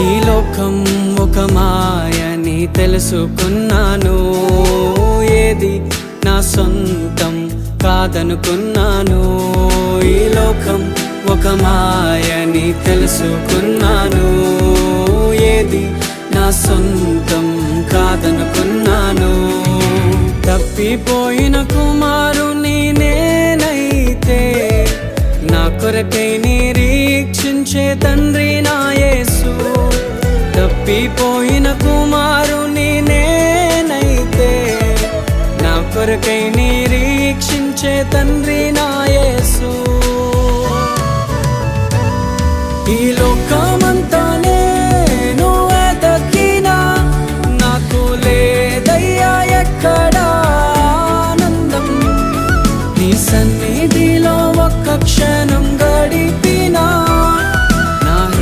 ఈ లోకం ఒక మాయని తెలుసుకున్నాను, ఏది నా సొంతం కాదనుకున్నాను. ఈ లోకం ఒక మాయని తెలుసుకున్నాను, ఏది నా సొంతం కాదనుకున్నాను. తప్పిపోయిన కుమారుని నేనైతే, నా కొరకై నిరీక్షించే తండ్రి నా యేసు. తప్పిపోయిన కుమారుని నేనైతే, నా కొరకై నిరీక్షించే తండ్రి నా